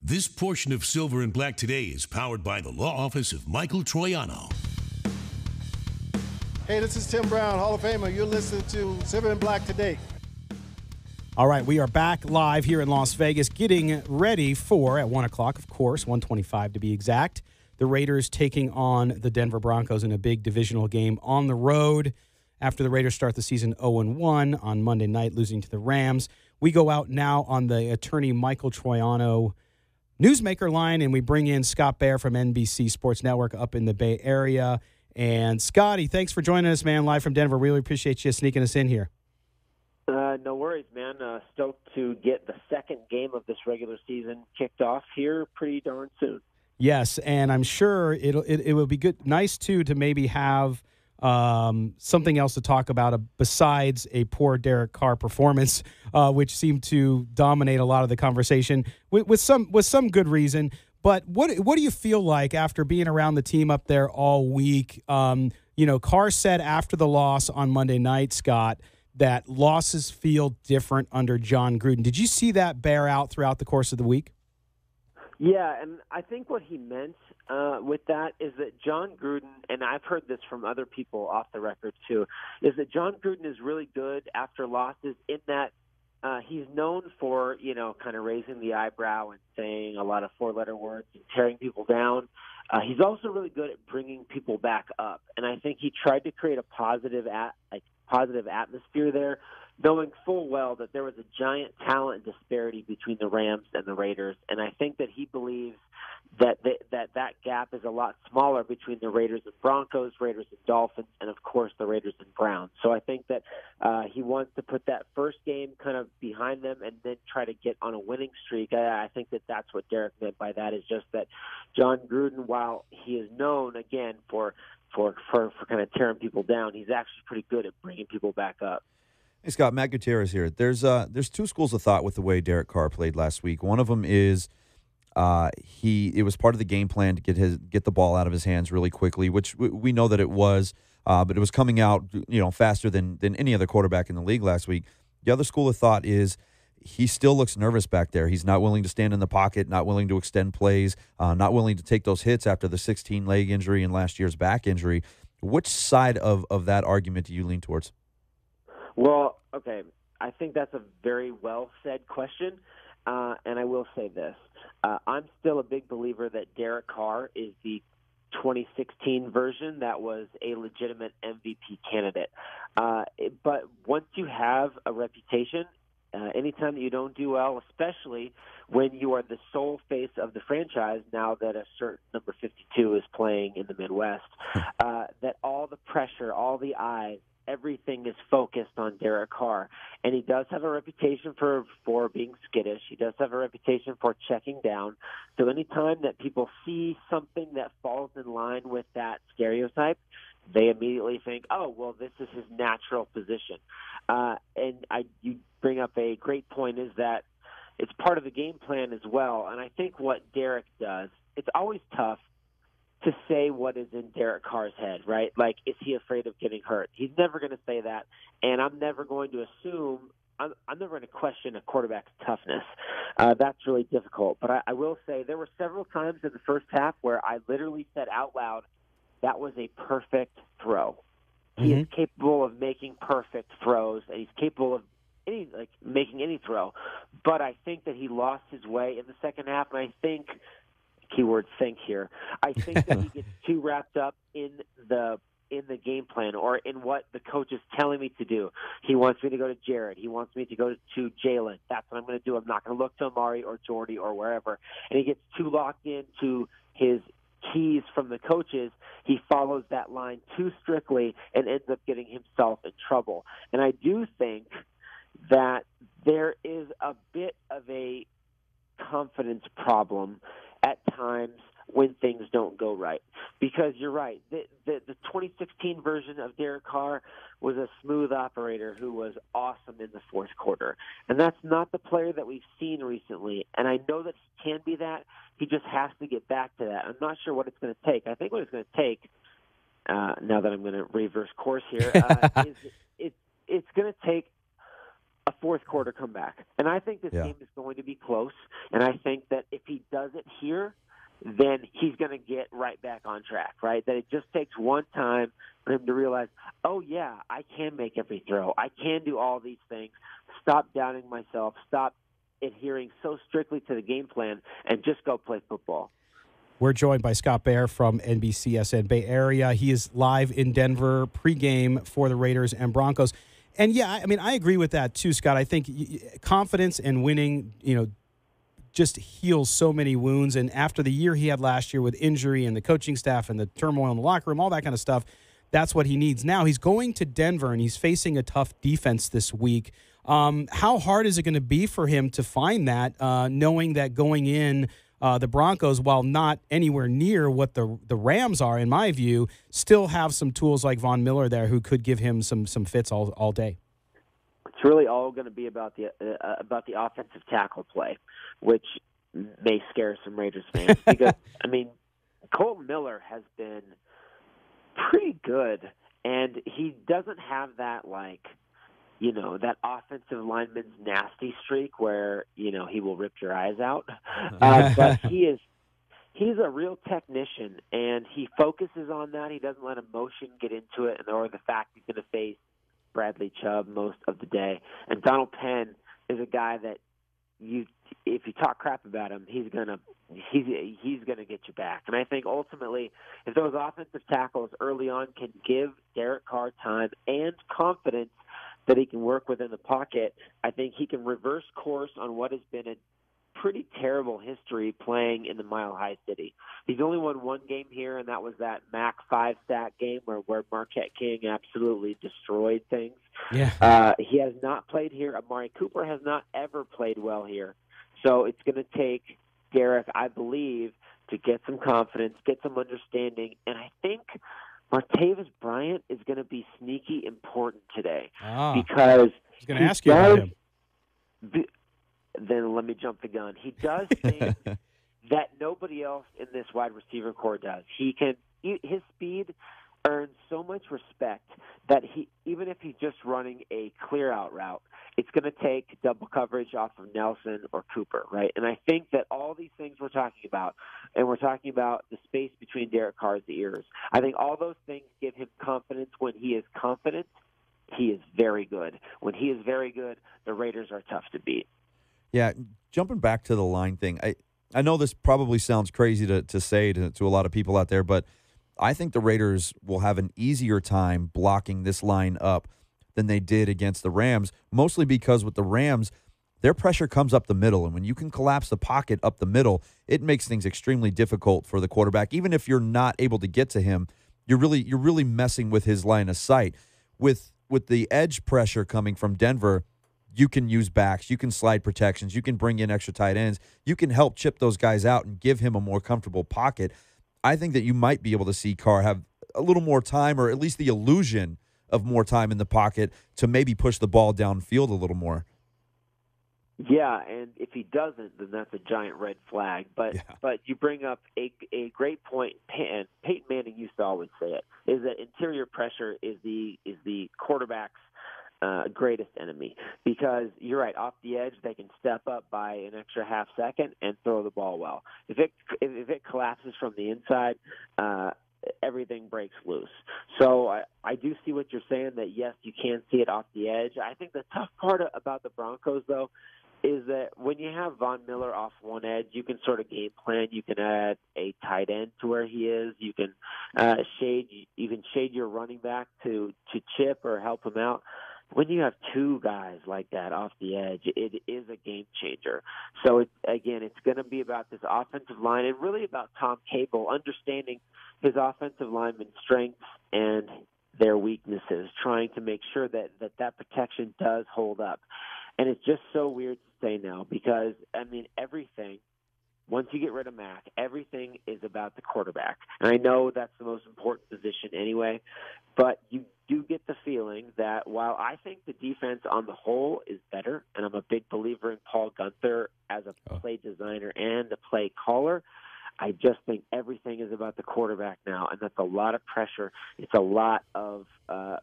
This portion of Silver and Black Today is powered by the law office of Michael Troiano. Hey, this is Tim Brown, Hall of Famer. You're listening to Silver and Black Today. All right, we are back live here in Las Vegas, getting ready for, at 1 o'clock, of course, 1:25 to be exact, the Raiders taking on the Denver Broncos in a big divisional game on the road after the Raiders start the season 0-1 on Monday night, losing to the Rams. We go out now on the attorney Michael Troiano newsmaker line, and we bring in Scott Bair from NBC Sports Network up in the Bay Area. And Scotty, thanks for joining us, man, live from Denver. Really appreciate you sneaking us in here. No worries, man. Stoked to get the second game of this regular season kicked off here pretty darn soon. Yes, and I'm sure it will be good, nice too, to maybe have something else to talk about besides a poor Derek Carr performance, which seemed to dominate a lot of the conversation with some good reason. But what do you feel like after being around the team up there all week? Carr said after the loss on Monday night, Scott, that losses feel different under John Gruden. Did you see that bear out throughout the course of the week? Yeah, and I think what he meant with that is that John Gruden, and I've heard this from other people off the record too, is that John Gruden is really good after losses in that he's known for, kind of raising the eyebrow and saying a lot of four-letter words and tearing people down. He's also really good at bringing people back up, and I think he tried to create a positive atmosphere there, knowing full well that there was a giant talent disparity between the Rams and the Raiders, and I think that he believes that gap is a lot smaller between the Raiders and Broncos, Raiders and Dolphins, and of course the Raiders and Browns. So I think that he wants to put that first game kind of behind them and then try to get on a winning streak. I think that that's what Derek meant by that, is just that John Gruden, while he is known again for kind of tearing people down, he's actually pretty good at bringing people back up. Hey, Scott, Matt Gutierrez here. There's two schools of thought with the way Derek Carr played last week. One of them is it was part of the game plan to get the ball out of his hands really quickly, which we know that it was, but it was coming out faster than any other quarterback in the league last week. The other school of thought is he still looks nervous back there. He's not willing to stand in the pocket, not willing to extend plays, not willing to take those hits after the 16 leg injury and last year's back injury. Which side of that argument do you lean towards? Well, okay, I think that's a very well-said question, and I will say this. I'm still a big believer that Derek Carr is the 2016 version that was a legitimate MVP candidate. But once you have a reputation, anytime that you don't do well, especially when you are the sole face of the franchise now that a certain number 52 is playing in the Midwest, that all the pressure, all the eyes, everything is focused on Derek Carr. And he does have a reputation for being skittish. He does have a reputation for checking down. So anytime that people see something that falls in line with that stereotype, they immediately think, oh, well, this is his natural position. You bring up a great point, is that it's part of the game plan as well. And I think what Derek does, it's always tough to say what is in Derek Carr's head, right? Like, is he afraid of getting hurt? He's never going to say that, and I'm never going to assume I'm never going to question a quarterback's toughness. That's really difficult. But I will say there were several times in the first half where I literally said out loud, that was a perfect throw. He is capable of making perfect throws, and he's capable of making any throw. But I think that he lost his way in the second half, and I think – keyword think here. I think that he gets too wrapped up in the game plan or in what the coach is telling me to do. He wants me to go to Jared. He wants me to go to Jalen. That's what I'm going to do. I'm not going to look to Amari or Jordy or wherever. And he gets too locked into his keys from the coaches. He follows that line too strictly and ends up getting himself in trouble. And I do think that there is a bit of a confidence problem at times when things don't go right. Because you're right, the 2016 version of Derek Carr was a smooth operator who was awesome in the fourth quarter. And that's not the player that we've seen recently. And I know that he can be that. He just has to get back to that. I'm not sure what it's going to take. I think what it's going to take, now that I'm going to reverse course here, is it's going to take a fourth quarter comeback. And I think this game is going to be close, and I think that if he does it here, then he's going to get right back on track, right? That it just takes one time for him to realize, oh, yeah, I can make every throw. I can do all these things. Stop doubting myself. Stop adhering so strictly to the game plan and just go play football. We're joined by Scott Bair from NBCSN Bay Area. He is live in Denver pregame for the Raiders and Broncos. And, yeah, I mean, I agree with that, too, Scott. I think confidence and winning, just heals so many wounds. And after the year he had last year with injury and the coaching staff and the turmoil in the locker room, all that kind of stuff, that's what he needs. Now he's going to Denver and he's facing a tough defense this week. How hard is it going to be for him to find that, knowing that going in the Broncos, while not anywhere near what the Rams are, in my view, still have some tools like Von Miller there who could give him some fits all day? It's really all going to be about the offensive tackle play, which may scare some Raiders fans because I mean, Colton Miller has been pretty good, and he doesn't have that that offensive lineman's nasty streak where he will rip your eyes out, but he's a real technician, and he focuses on that. He doesn't let emotion get into it, or the fact he's going to face Bradley Chubb most of the day. And Donald Penn is a guy that if you talk crap about him, he's gonna get you back. And I think ultimately, if those offensive tackles early on can give Derek Carr time and confidence that he can work within the pocket, I think he can reverse course on what has been a pretty terrible history playing in the Mile High City. He's only won one game here, and that was that MAC 5-sack game where Marquette King absolutely destroyed things. Yeah. He has not played here. Amari Cooper has not ever played well here. So it's going to take Derek, I believe, to get some confidence, get some understanding, and I think Martavis Bryant is going to be sneaky important today because I was going to ask you about him. Then let me jump the gun. He does things that nobody else in this wide receiver core does. His speed earns so much respect that even if he's just running a clear out route, it's going to take double coverage off of Nelson or Cooper, right? And I think that all these things we're talking about, and we're talking about the space between Derek Carr's ears, I think all those things give him confidence. When he is confident, he is very good. When he is very good, the Raiders are tough to beat. Yeah, jumping back to the line thing, I know this probably sounds crazy to say to a lot of people out there, but I think the Raiders will have an easier time blocking this line up than they did against the Rams, mostly because with the Rams, their pressure comes up the middle, and when you can collapse the pocket up the middle, it makes things extremely difficult for the quarterback. Even if you're not able to get to him, you're really messing with his line of sight. With the edge pressure coming from Denver, you can use backs, you can slide protections, you can bring in extra tight ends, you can help chip those guys out and give him a more comfortable pocket. I think that you might be able to see Carr have a little more time, or at least the illusion of more time in the pocket to maybe push the ball downfield a little more. Yeah, and if he doesn't, then that's a giant red flag. But you bring up a great point, and Peyton Manning used to always say it, is that interior pressure is the quarterback's greatest enemy, because you're right, off the edge they can step up by an extra half second and throw the ball well. If it collapses from the inside, everything breaks loose. So I do see what you're saying, that yes, you can see it off the edge. I think the tough part about the Broncos, though, is that when you have Von Miller off one edge, you can sort of game plan. You can add a tight end to where he is. You can shade your running back to chip or help him out. When you have two guys like that off the edge, it is a game changer. So, it's going to be about this offensive line, and really about Tom Cable understanding his offensive lineman's strengths and their weaknesses, trying to make sure that protection does hold up. And it's just so weird to say now, because, everything, once you get rid of Mac, everything is about the quarterback. And I know that's the most important position anyway, but you do get the feeling that while I think the defense on the whole is better, and I'm a big believer in Paul Gunther as a play designer and a play caller, I just think everything is about the quarterback now, and that's a lot of pressure. It's a lot of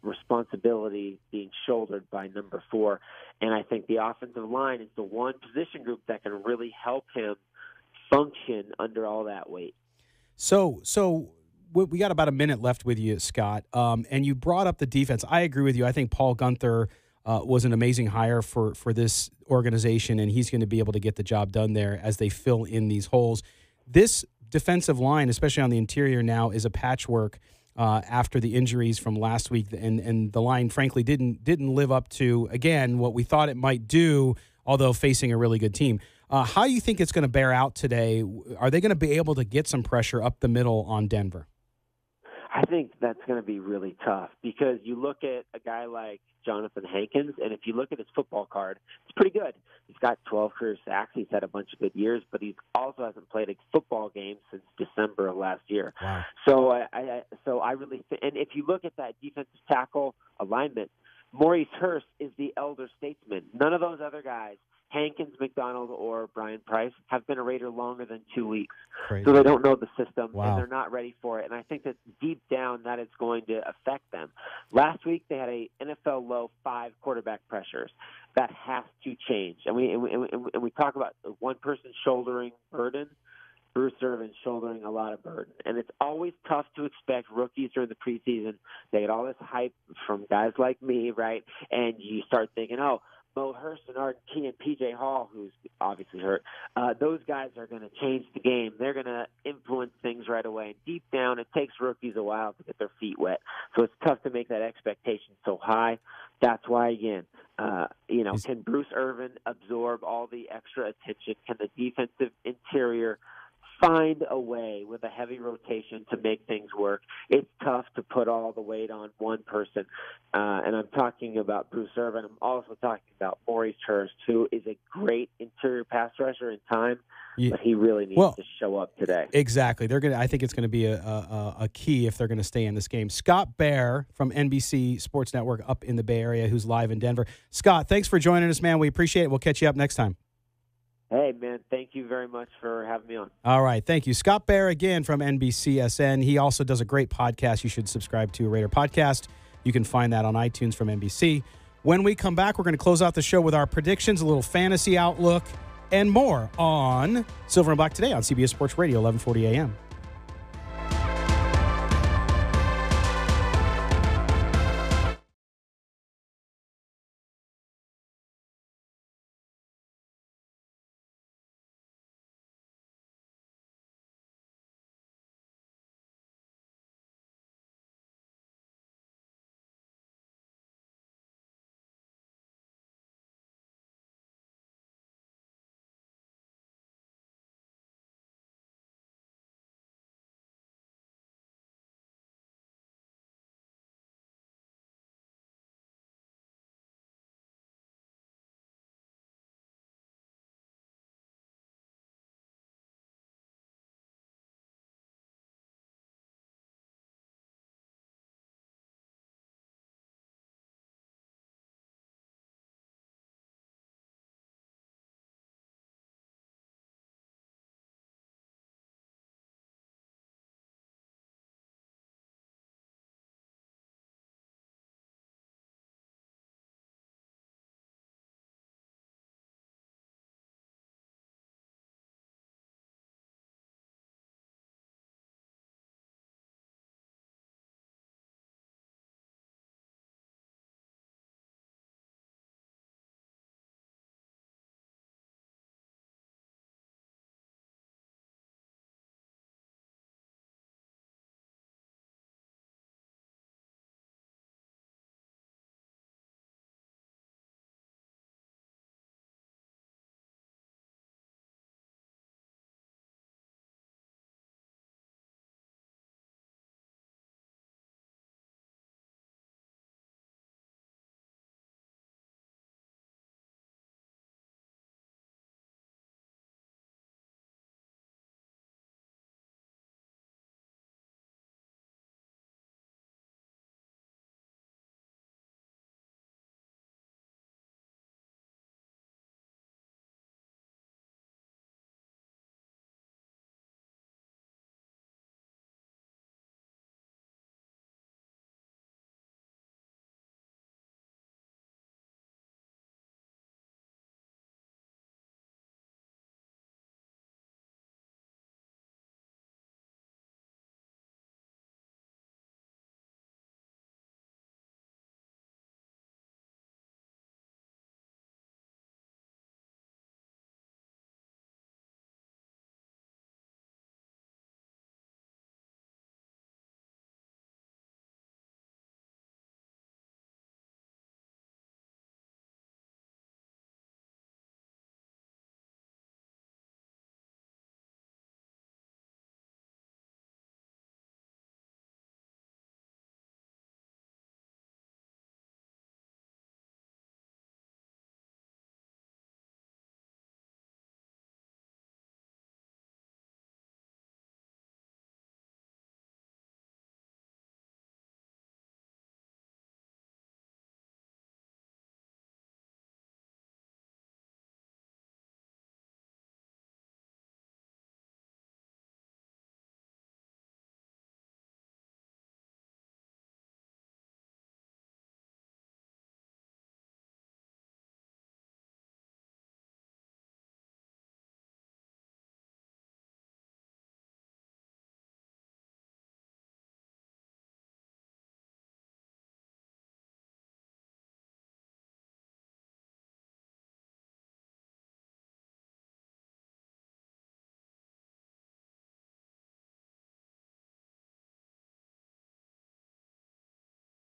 responsibility being shouldered by number 4. And I think the offensive line is the one position group that can really help him function under all that weight. So we got about a minute left with you, Scott, and you brought up the defense. I agree with you. I think Paul Gunther was an amazing hire for this organization, and he's going to be able to get the job done there as they fill in these holes. This defensive line, especially on the interior now, is a patchwork after the injuries from last week, and the line, frankly, didn't live up to, again, what we thought it might do, although facing a really good team. How do you think it's going to bear out today? Are they going to be able to get some pressure up the middle on Denver? I think that's going to be really tough because you look at a guy like Jonathan Hankins, and if you look at his football card, it's pretty good. He's got 12 career sacks. He's had a bunch of good years, but he also hasn't played a football game since December of last year. Wow. So I really and if you look at that defensive tackle alignment, Maurice Hurst is the elder statesman. None of those other guys, Hankins, McDonald, or Brian Price, have been a Raider longer than 2 weeks. Crazy. So they don't know the system, Wow. and they're not ready for it. And I think that deep down that is going to affect them. Last week they had a NFL low 5 quarterback pressures. That has to change. And we talk about one person shouldering burden. Bruce Irvin shouldering a lot of burden. And it's always tough to expect rookies during the preseason. They get all this hype from guys like me, right? And you start thinking, oh, Mo Hurst and Arden Key and P.J. Hall, who's obviously hurt, those guys are going to change the game. They're going to influence things right away. And deep down, it takes rookies a while to get their feet wet. So it's tough to make that expectation so high. That's why, again, can Bruce Irvin absorb all the extra attention? Can the defensive interior find a way with a heavy rotation to make things work? It's tough to put all the weight on one person. And I'm talking about Bruce Irvin. I'm also talking about Maurice Hurst, who is a great interior pass rusher in time, but he really needs to show up today. Exactly. I think it's going to be a key if they're going to stay in this game. Scott Bair from NBC Sports Network up in the Bay Area, who's live in Denver. Scott, thanks for joining us, man. We appreciate it. We'll catch you up next time. Hey, man, thank you very much for having me on. All right, thank you. Scott Bair again from NBCSN. He also does a great podcast you should subscribe to, Raider Podcast. You can find that on iTunes from NBC. When we come back, we're going to close out the show with our predictions, a little fantasy outlook, and more on Silver and Black today on CBS Sports Radio, 1140 a.m.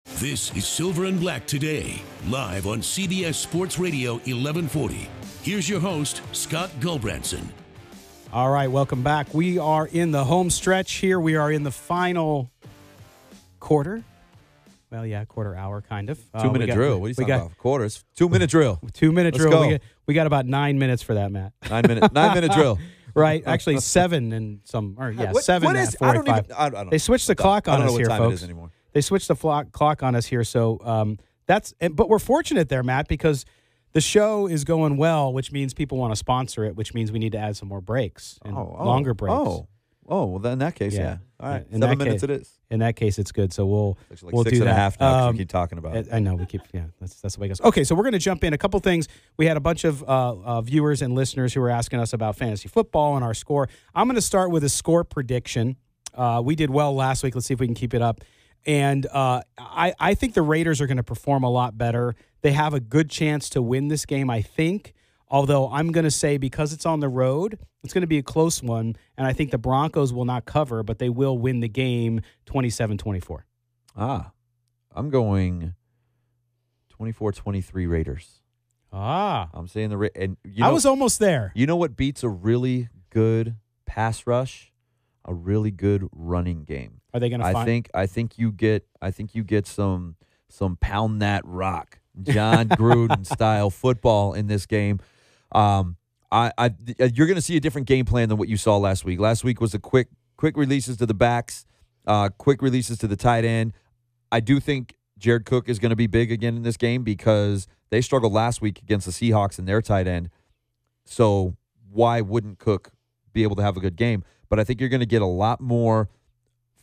This is Silver and Black Today, live on CBS Sports Radio 1140. Here's your host, Scott Gulbranson. All right, welcome back. We are in the home stretch here. We are in the final quarter. Well, yeah, quarter hour, kind of. 2-minute drill. What are you talking about? Quarters. 2-minute drill. 2-minute Let's drill. go. We got about 9 minutes for that, Matt. 9-minute drill. Right. Actually, 7 and some. Or yeah, What 7. What and is? 4 I and don't 5. even. I don't They switched the clock on I don't us know here, what time folks. it is anymore. They switched the clock on us here, so but we're fortunate there, Matt, because the show is going well, which means people want to sponsor it, which means we need to add some more breaks and longer breaks. Well, then in that case, yeah. All right, In 7 that minutes case, it is. In that case, it's good. So we'll Actually, we'll like 6 do and a that. half now 'cause we keep talking about it. I know we keep. Yeah, that's the way it goes. Okay, so we're going to jump in a couple things. We had a bunch of viewers and listeners who were asking us about fantasy football and our score. I'm going to start with a score prediction. We did well last week. Let's see if we can keep it up. And I think the Raiders are going to perform a lot better. They have a good chance to win this game, I think. Although I'm going to say because it's on the road, it's going to be a close one. And I think the Broncos will not cover, but they will win the game 27-24. I'm going 24-23 Raiders. I'm saying and I was almost there. You know what beats a really good pass rush? A really good running game. Are they going to find? I think you get some pound that rock, John Gruden style football in this game. You're going to see a different game plan than what you saw last week. Last week was a quick releases to the backs, quick releases to the tight end. I do think Jared Cook is going to be big again in this game because they struggled last week against the Seahawks and their tight end. So why wouldn't Cook be able to have a good game? But I think you're going to get a lot more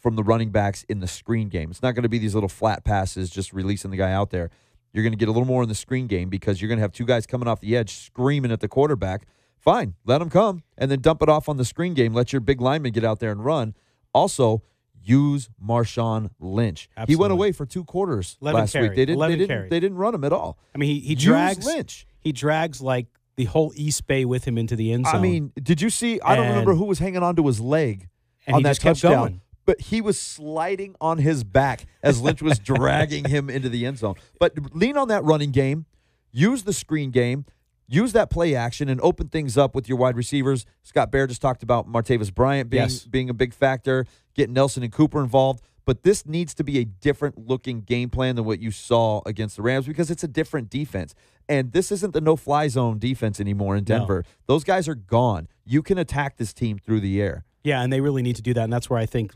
from the running backs in the screen game. It's not going to be these little flat passes just releasing the guy out there. You're going to get a little more in the screen game because you're going to have two guys coming off the edge screaming at the quarterback. Fine, let them come, and then dump it off on the screen game. Let your big lineman get out there and run. Also, use Marshawn Lynch. Absolutely. He went away for 2 quarters last week. They didn't run him at all. I mean, he Use drags Lynch. He drags like the whole East Bay with him into the end zone. I mean, did you see? I don't remember who was hanging onto his leg and on he that just kept touchdown. going. But he was sliding on his back as Lynch was dragging him into the end zone. But lean on that running game, use the screen game, use that play action, and open things up with your wide receivers. Scott Bair just talked about Martavis Bryant being a big factor, getting Nelson and Cooper involved. But this needs to be a different-looking game plan than what you saw against the Rams because it's a different defense. And this isn't the no-fly zone defense anymore in Denver. No. Those guys are gone. You can attack this team through the air. Yeah, and they really need to do that. And that's where I think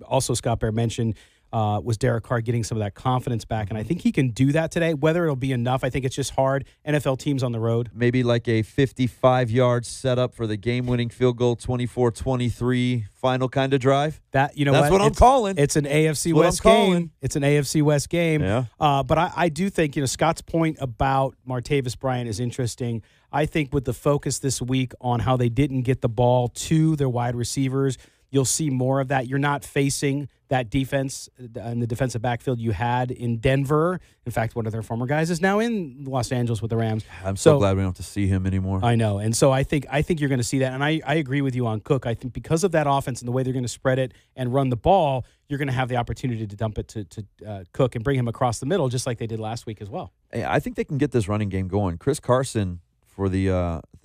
also Scott Bair mentioned was Derek Carr getting some of that confidence back. And I think he can do that today. Whether it'll be enough, I think it's just hard. NFL teams on the road. Maybe like a 55-yard setup for the game-winning field goal, 24-23 final kind of drive. That's what I'm calling. It's an AFC West game. It's an AFC West game. Yeah. But I do think, Scott's point about Martavis Bryant is interesting. I think with the focus this week on how they didn't get the ball to their wide receivers, you'll see more of that. You're not facing that defense in the defensive backfield you had in Denver. In fact, one of their former guys is now in Los Angeles with the Rams. I'm so glad we don't have to see him anymore. I know. And so I think you're going to see that. And I agree with you on Cook. I think because of that offense and the way they're going to spread it and run the ball, you're going to have the opportunity to dump it to Cook and bring him across the middle just like they did last week as well. I think they can get this running game going. Chris Carson for the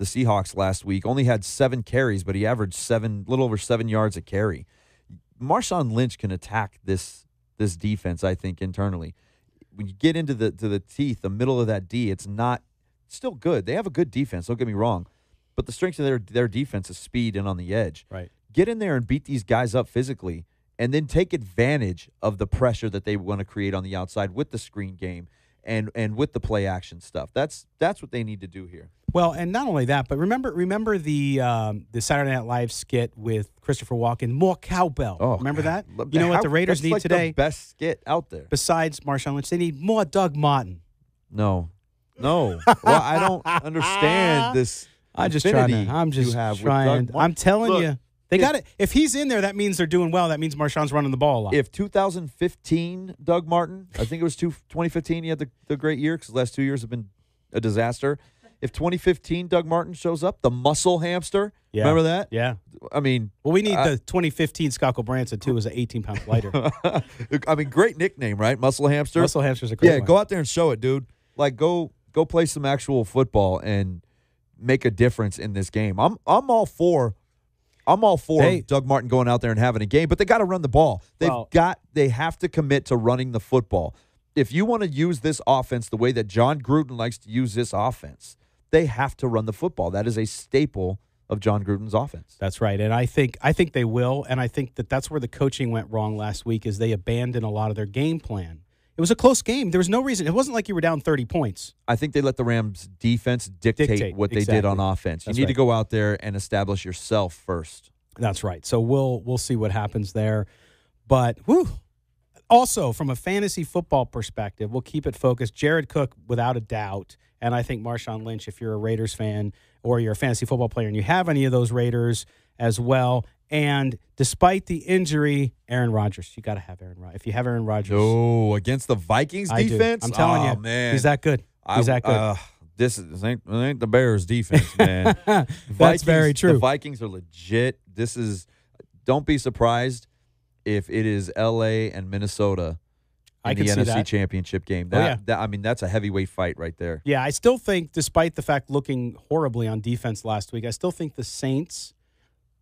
Seahawks last week only had 7 carries, but he averaged little over 7 yards a carry. Marshawn Lynch can attack this defense, I think, internally. When you get into the teeth, the middle of that D, it's still good. They have a good defense, don't get me wrong, but the strength of their defense is speed and on the edge. Right. Get in there and beat these guys up physically, and then take advantage of the pressure that they want to create on the outside with the screen game and with the play action stuff. That's what they need to do here. Well, and not only that, but remember the Saturday Night Live skit with Christopher Walken, more cowbell. Oh, remember God. that? You know what the Raiders need like today? The best skit out there. Besides Marshawn Lynch, they need more Doug Martin. No. Well, I don't understand this. I'm just trying. I'm telling you. They got it. If he's in there, that means they're doing well. That means Marshawn's running the ball a lot. If 2015 Doug Martin, I think it was 2015, he had the great year because the last 2 years have been a disaster. if 2015 Doug Martin shows up, the muscle hamster. Yeah. Remember that? Yeah. I mean, Well, we need the 2015 Scott Branson too, as an 18 pounds lighter. I mean, great nickname, right? Muscle hamster. Muscle hamster's a great one. Go out there and show it, dude. Like, go play some actual football and make a difference in this game. I'm all for Doug Martin going out there and having a game, but they got to run the ball. They have to commit to running the football. If you want to use this offense the way that John Gruden likes to use this offense, they have to run the football. That is a staple of John Gruden's offense. That's right, and I think they will, and I think that's where the coaching went wrong last week is they abandoned a lot of their game plan. It was a close game. There was no reason. It wasn't like you were down 30 points. I think they let the Rams' defense dictate what they did on offense. You need to go out there and establish yourself first. That's right. So we'll see what happens there. But also, from a fantasy football perspective, we'll keep it focused. Jared Cook, without a doubt, and I think Marshawn Lynch, if you're a Raiders fan or you're a fantasy football player and you have any of those Raiders as well. And despite the injury, Aaron Rodgers, you got to have Aaron Rodgers. If you have Aaron Rodgers. Oh, against the Vikings defense? I'm telling you. Man. He's that good. He's that good. This ain't the Bears defense, man. That's very true. The Vikings are legit. Don't be surprised if it is L.A. and Minnesota in the NFC Championship game. I mean, that's a heavyweight fight right there. Yeah, I still think, despite the fact looking horribly on defense last week, I still think the Saints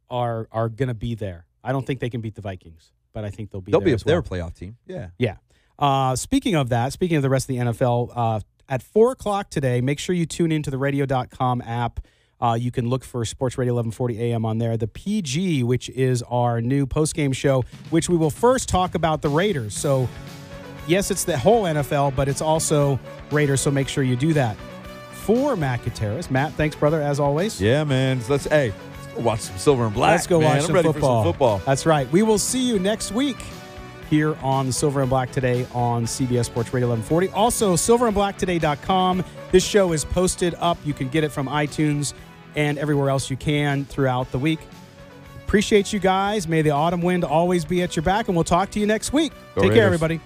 are going to be there. I don't think they can beat the Vikings, but I think they'll be there. They're a playoff team. Yeah. Yeah. Speaking of the rest of the NFL, at 4 o'clock today, make sure you tune into the radio.com app. You can look for Sports Radio 1140 AM on there. The PG, which is our new postgame show, which we will first talk about the Raiders. So, yes, it's the whole NFL, but it's also Raiders, so make sure you do that. For Matt Gutierrez. Matt, thanks, brother, as always. Yeah, man. Let's go watch some Silver and Black. Let's go watch some football. For some football. That's right. We will see you next week here on the Silver and Black Today on CBS Sports Radio 1140. Also, silverandblacktoday.com. This show is posted up. You can get it from iTunes and everywhere else you can throughout the week. Appreciate you guys. May the autumn wind always be at your back, and we'll talk to you next week. Take care, everybody.